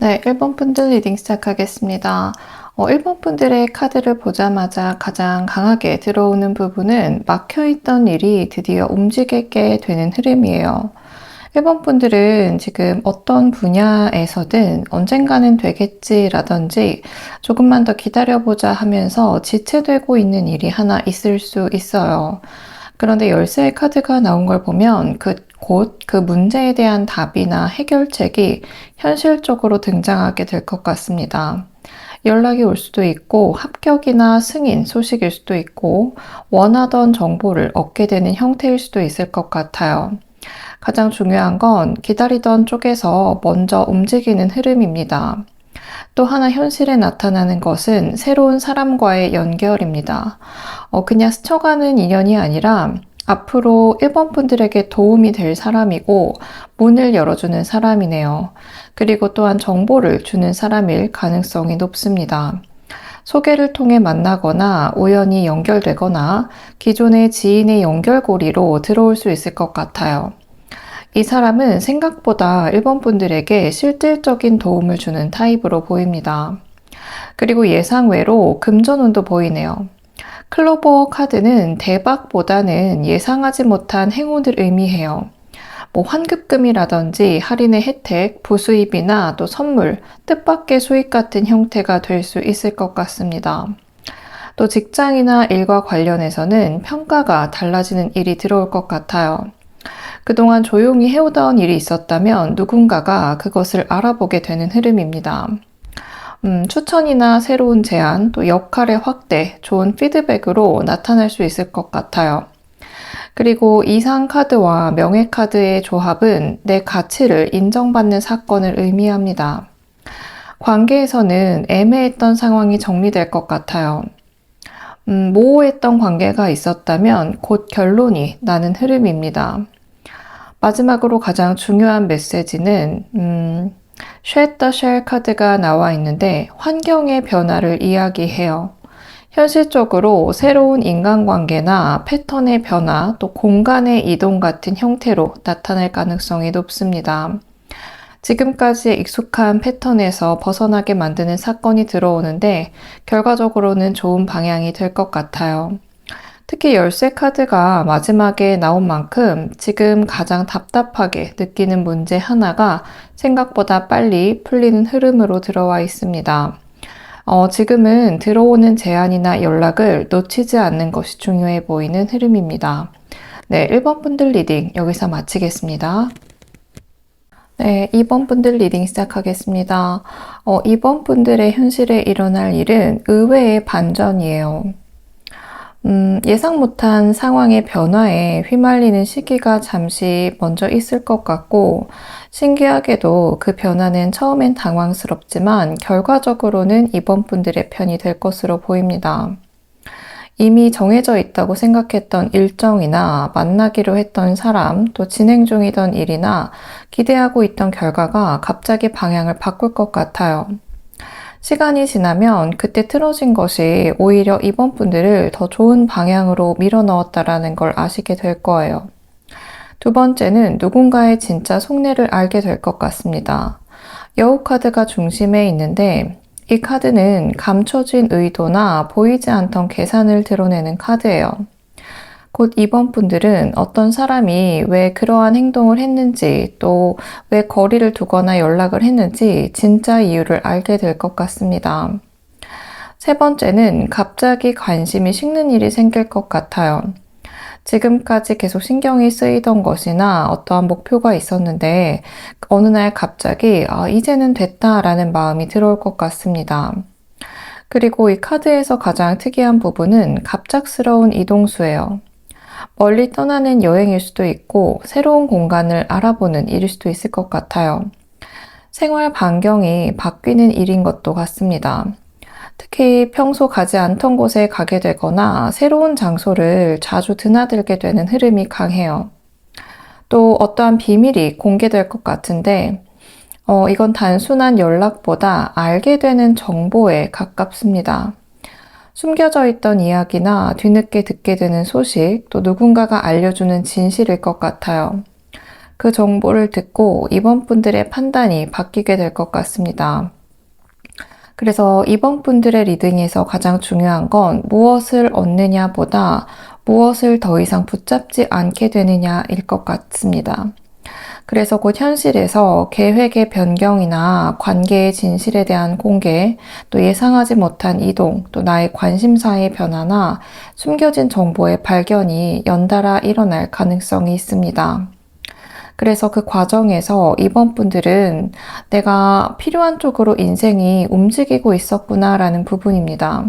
네, 1번 분들 리딩 시작하겠습니다. 1번 분들의 카드를 보자마자 가장 강하게 들어오는 부분은 막혀있던 일이 드디어 움직이게 되는 흐름이에요. 1번 분들은 지금 어떤 분야에서든 언젠가는 되겠지라든지 조금만 더 기다려보자 하면서 지체되고 있는 일이 하나 있을 수 있어요. 그런데 열쇠의 카드가 나온 걸 보면 곧 그 문제에 대한 답이나 해결책이 현실적으로 등장하게 될 것 같습니다. 연락이 올 수도 있고 합격이나 승인 소식일 수도 있고 원하던 정보를 얻게 되는 형태일 수도 있을 것 같아요. 가장 중요한 건 기다리던 쪽에서 먼저 움직이는 흐름입니다. 또 하나 현실에 나타나는 것은 새로운 사람과의 연결입니다. 그냥 스쳐가는 인연이 아니라 앞으로 1번 분들에게 도움이 될 사람이고 문을 열어주는 사람이네요. 그리고 또한 정보를 주는 사람일 가능성이 높습니다. 소개를 통해 만나거나 우연히 연결되거나 기존의 지인의 연결고리로 들어올 수 있을 것 같아요. 이 사람은 생각보다 1번 분들에게 실질적인 도움을 주는 타입으로 보입니다. 그리고 예상외로 금전운도 보이네요. 클로버 카드는 대박보다는 예상하지 못한 행운을 의미해요. 환급금이라든지 할인의 혜택, 부수입이나 또 선물, 뜻밖의 수익 같은 형태가 될 수 있을 것 같습니다. 또 직장이나 일과 관련해서는 평가가 달라지는 일이 들어올 것 같아요. 그동안 조용히 해오던 일이 있었다면 누군가가 그것을 알아보게 되는 흐름입니다. 추천이나 새로운 제안, 또 역할의 확대, 좋은 피드백으로 나타날 수 있을 것 같아요. 그리고 이상 카드와 명예 카드의 조합은 내 가치를 인정받는 사건을 의미합니다. 관계에서는 애매했던 상황이 정리될 것 같아요. 모호했던 관계가 있었다면 곧 결론이 나는 흐름입니다. 마지막으로 가장 중요한 메시지는 Shed the Shell 카드가 나와 있는데 환경의 변화를 이야기해요. 현실적으로 새로운 인간관계나 패턴의 변화, 또 공간의 이동 같은 형태로 나타날 가능성이 높습니다. 지금까지의 익숙한 패턴에서 벗어나게 만드는 사건이 들어오는데 결과적으로는 좋은 방향이 될 것 같아요. 특히 열쇠 카드가 마지막에 나온 만큼 지금 가장 답답하게 느끼는 문제 하나가 생각보다 빨리 풀리는 흐름으로 들어와 있습니다. 지금은 들어오는 제안이나 연락을 놓치지 않는 것이 중요해 보이는 흐름입니다. 네, 1번 분들 리딩 여기서 마치겠습니다. 네, 2번 분들 리딩 시작하겠습니다. 2번 분들의 현실에 일어날 일은 의외의 반전이에요. 예상 못한 상황의 변화에 휘말리는 시기가 잠시 먼저 있을 것 같고, 신기하게도 그 변화는 처음엔 당황스럽지만 결과적으로는 이번 분들의 편이 될 것으로 보입니다. 이미 정해져 있다고 생각했던 일정이나 만나기로 했던 사람, 또 진행 중이던 일이나 기대하고 있던 결과가 갑자기 방향을 바꿀 것 같아요. 시간이 지나면 그때 틀어진 것이 오히려 이번 분들을 더 좋은 방향으로 밀어넣었다라는 걸 아시게 될 거예요. 두 번째는 누군가의 진짜 속내를 알게 될 것 같습니다. 여우 카드가 중심에 있는데 이 카드는 감춰진 의도나 보이지 않던 계산을 드러내는 카드예요. 곧 이번 분들은 어떤 사람이 왜 그러한 행동을 했는지 또 왜 거리를 두거나 연락을 했는지 진짜 이유를 알게 될 것 같습니다. 세 번째는 갑자기 관심이 식는 일이 생길 것 같아요. 지금까지 계속 신경이 쓰이던 것이나 어떠한 목표가 있었는데 어느 날 갑자기 이제는 됐다라는 마음이 들어올 것 같습니다. 그리고 이 카드에서 가장 특이한 부분은 갑작스러운 이동수예요. 멀리 떠나는 여행일 수도 있고 새로운 공간을 알아보는 일일 수도 있을 것 같아요. 생활 반경이 바뀌는 일인 것도 같습니다. 특히 평소 가지 않던 곳에 가게 되거나 새로운 장소를 자주 드나들게 되는 흐름이 강해요. 또 어떠한 비밀이 공개될 것 같은데 이건 단순한 연락보다 알게 되는 정보에 가깝습니다. 숨겨져 있던 이야기나 뒤늦게 듣게 되는 소식, 또 누군가가 알려주는 진실일 것 같아요. 그 정보를 듣고 이번 분들의 판단이 바뀌게 될 것 같습니다. 그래서 이번 분들의 리딩에서 가장 중요한 건 무엇을 얻느냐 보다 무엇을 더 이상 붙잡지 않게 되느냐일 것 같습니다. 그래서 곧 현실에서 계획의 변경이나 관계의 진실에 대한 공개, 또 예상하지 못한 이동, 또 나의 관심사의 변화나 숨겨진 정보의 발견이 연달아 일어날 가능성이 있습니다. 그래서 그 과정에서 이번 분들은 내가 필요한 쪽으로 인생이 움직이고 있었구나라는 부분입니다.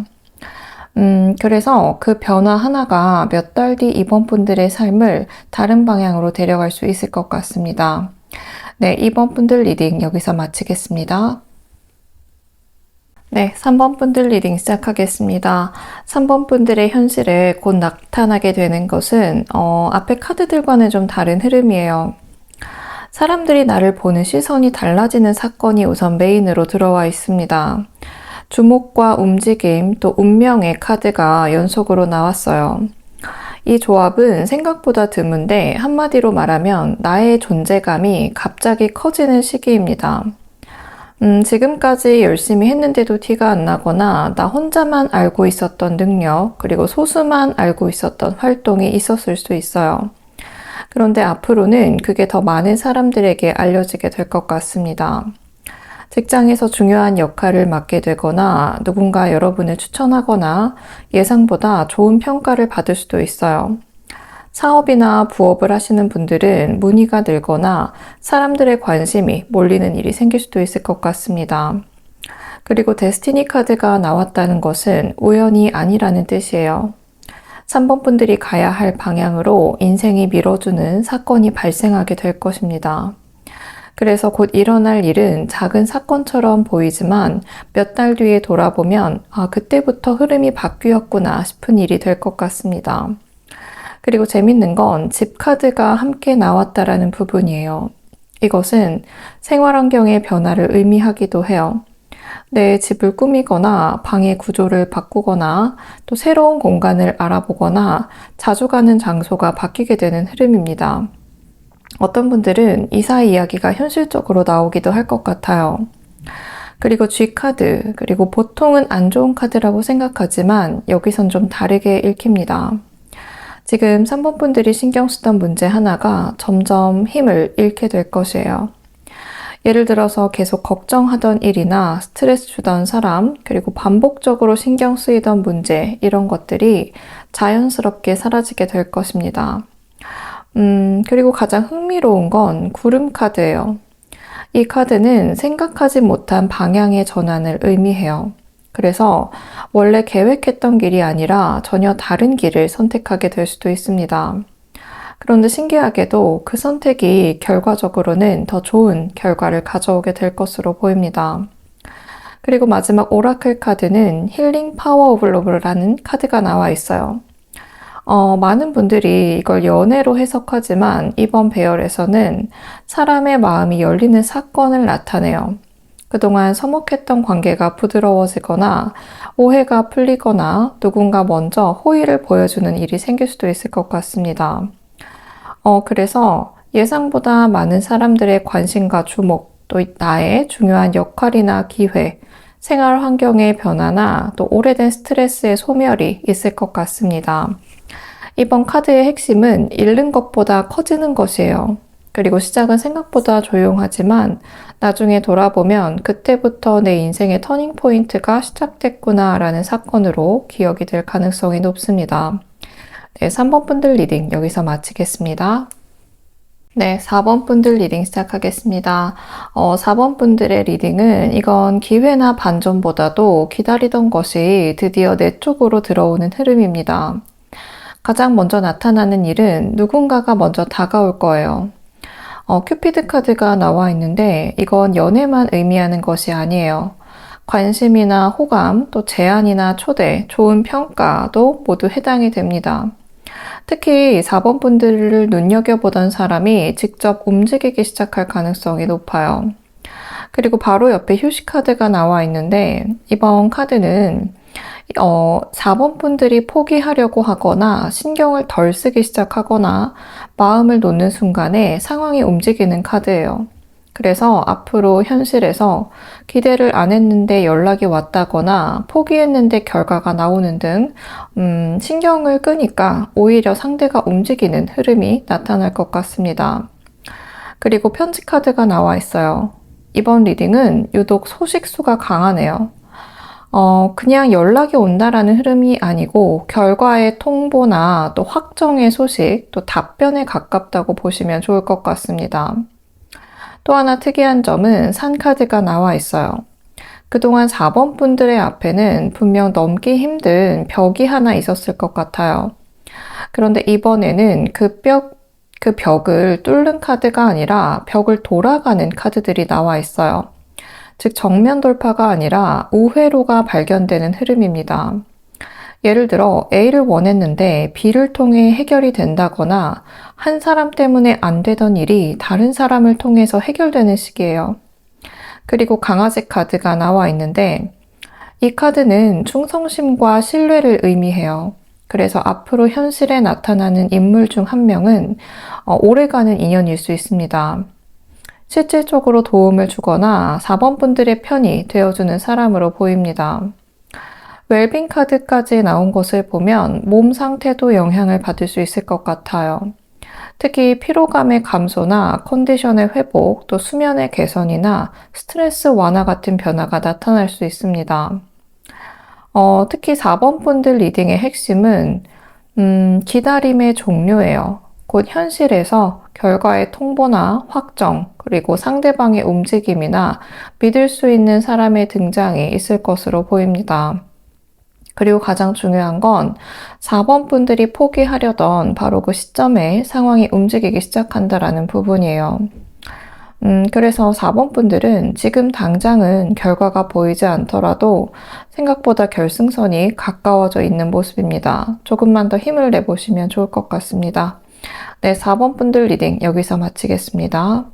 그래서 그 변화 하나가 몇 달 뒤 이번 분들의 삶을 다른 방향으로 데려갈 수 있을 것 같습니다. 네, 이번 분들 리딩 여기서 마치겠습니다. 네, 3번 분들 리딩 시작하겠습니다. 3번 분들의 현실에 곧 나타나게 되는 것은 앞에 카드들과는 좀 다른 흐름이에요. 사람들이 나를 보는 시선이 달라지는 사건이 우선 메인으로 들어와 있습니다. 주목과 움직임, 또 운명의 카드가 연속으로 나왔어요. 이 조합은 생각보다 드문데 한마디로 말하면 나의 존재감이 갑자기 커지는 시기입니다. 지금까지 열심히 했는데도 티가 안 나거나 나 혼자만 알고 있었던 능력, 그리고 소수만 알고 있었던 활동이 있었을 수 있어요. 그런데 앞으로는 그게 더 많은 사람들에게 알려지게 될 것 같습니다. 직장에서 중요한 역할을 맡게 되거나 누군가 여러분을 추천하거나 예상보다 좋은 평가를 받을 수도 있어요. 사업이나 부업을 하시는 분들은 문의가 늘거나 사람들의 관심이 몰리는 일이 생길 수도 있을 것 같습니다. 그리고 데스티니 카드가 나왔다는 것은 우연이 아니라는 뜻이에요. 3번 분들이 가야 할 방향으로 인생이 밀어주는 사건이 발생하게 될 것입니다. 그래서 곧 일어날 일은 작은 사건처럼 보이지만 몇 달 뒤에 돌아보면 그때부터 흐름이 바뀌었구나 싶은 일이 될 것 같습니다. 그리고 재밌는 건 집 카드가 함께 나왔다라는 부분이에요. 이것은 생활 환경의 변화를 의미하기도 해요. 내 집을 꾸미거나 방의 구조를 바꾸거나 또 새로운 공간을 알아보거나 자주 가는 장소가 바뀌게 되는 흐름입니다. 어떤 분들은 이사 이야기가 현실적으로 나오기도 할 것 같아요. 그리고 G카드, 그리고 보통은 안 좋은 카드라고 생각하지만 여기선 좀 다르게 읽힙니다. 지금 3번 분들이 신경 쓰던 문제 하나가 점점 힘을 잃게 될 것이에요. 예를 들어서 계속 걱정하던 일이나 스트레스 주던 사람, 그리고 반복적으로 신경 쓰이던 문제, 이런 것들이 자연스럽게 사라지게 될 것입니다. 그리고 가장 흥미로운 건 구름 카드예요. 이 카드는 생각하지 못한 방향의 전환을 의미해요. 그래서 원래 계획했던 길이 아니라 전혀 다른 길을 선택하게 될 수도 있습니다. 그런데 신기하게도 그 선택이 결과적으로는 더 좋은 결과를 가져오게 될 것으로 보입니다. 그리고 마지막 오라클 카드는 힐링 파워 오브 러브라는 카드가 나와 있어요. 많은 분들이 이걸 연애로 해석하지만 이번 배열에서는 사람의 마음이 열리는 사건을 나타내요. 그동안 서먹했던 관계가 부드러워지거나 오해가 풀리거나 누군가 먼저 호의를 보여주는 일이 생길 수도 있을 것 같습니다. 그래서 예상보다 많은 사람들의 관심과 주목, 또 나의 중요한 역할이나 기회, 생활 환경의 변화나 또 오래된 스트레스의 소멸이 있을 것 같습니다. 이번 카드의 핵심은 잃는 것보다 커지는 것이에요. 그리고 시작은 생각보다 조용하지만 나중에 돌아보면 그때부터 내 인생의 터닝 포인트가 시작됐구나 라는 사건으로 기억이 될 가능성이 높습니다. 네, 3번 분들 리딩 여기서 마치겠습니다. 네, 4번 분들 리딩 시작하겠습니다. 4번 분들의 리딩은 이건 기회나 반전보다도 기다리던 것이 드디어 내 쪽으로 들어오는 흐름입니다. 가장 먼저 나타나는 일은 누군가가 먼저 다가올 거예요. 큐피드 카드가 나와 있는데 이건 연애만 의미하는 것이 아니에요. 관심이나 호감, 또 제안이나 초대, 좋은 평가도 모두 해당이 됩니다. 특히 4번 분들을 눈여겨보던 사람이 직접 움직이기 시작할 가능성이 높아요. 그리고 바로 옆에 휴식 카드가 나와 있는데 이번 카드는 4번 분들이 포기하려고 하거나 신경을 덜 쓰기 시작하거나 마음을 놓는 순간에 상황이 움직이는 카드예요. 그래서 앞으로 현실에서 기대를 안 했는데 연락이 왔다거나 포기했는데 결과가 나오는 등 신경을 끄니까 오히려 상대가 움직이는 흐름이 나타날 것 같습니다. 그리고 편지 카드가 나와 있어요. 이번 리딩은 유독 소식수가 강하네요. 그냥 연락이 온다라는 흐름이 아니고 결과의 통보나 또 확정의 소식, 또 답변에 가깝다고 보시면 좋을 것 같습니다. 또 하나 특이한 점은 산 카드가 나와 있어요. 그동안 4번 분들의 앞에는 분명 넘기 힘든 벽이 하나 있었을 것 같아요. 그런데 이번에는 그 벽을 뚫는 카드가 아니라 벽을 돌아가는 카드들이 나와 있어요. 즉 정면 돌파가 아니라 우회로가 발견되는 흐름입니다. 예를 들어 A를 원했는데 B를 통해 해결이 된다거나 한 사람 때문에 안 되던 일이 다른 사람을 통해서 해결되는 시기예요. 그리고 강아지 카드가 나와 있는데 이 카드는 충성심과 신뢰를 의미해요. 그래서 앞으로 현실에 나타나는 인물 중 한 명은 오래가는 인연일 수 있습니다. 실질적으로 도움을 주거나 4번 분들의 편이 되어주는 사람으로 보입니다. 웰빙 카드까지 나온 것을 보면 몸 상태도 영향을 받을 수 있을 것 같아요. 특히 피로감의 감소나 컨디션의 회복, 또 수면의 개선이나 스트레스 완화 같은 변화가 나타날 수 있습니다. 특히 4번 분들 리딩의 핵심은 기다림의 종료예요. 곧 현실에서 결과의 통보나 확정, 그리고 상대방의 움직임이나 믿을 수 있는 사람의 등장이 있을 것으로 보입니다. 그리고 가장 중요한 건 4번 분들이 포기하려던 바로 그 시점에 상황이 움직이기 시작한다라는 부분이에요. 그래서 4번 분들은 지금 당장은 결과가 보이지 않더라도 생각보다 결승선이 가까워져 있는 모습입니다. 조금만 더 힘을 내보시면 좋을 것 같습니다. 네, 4번 분들 리딩 여기서 마치겠습니다.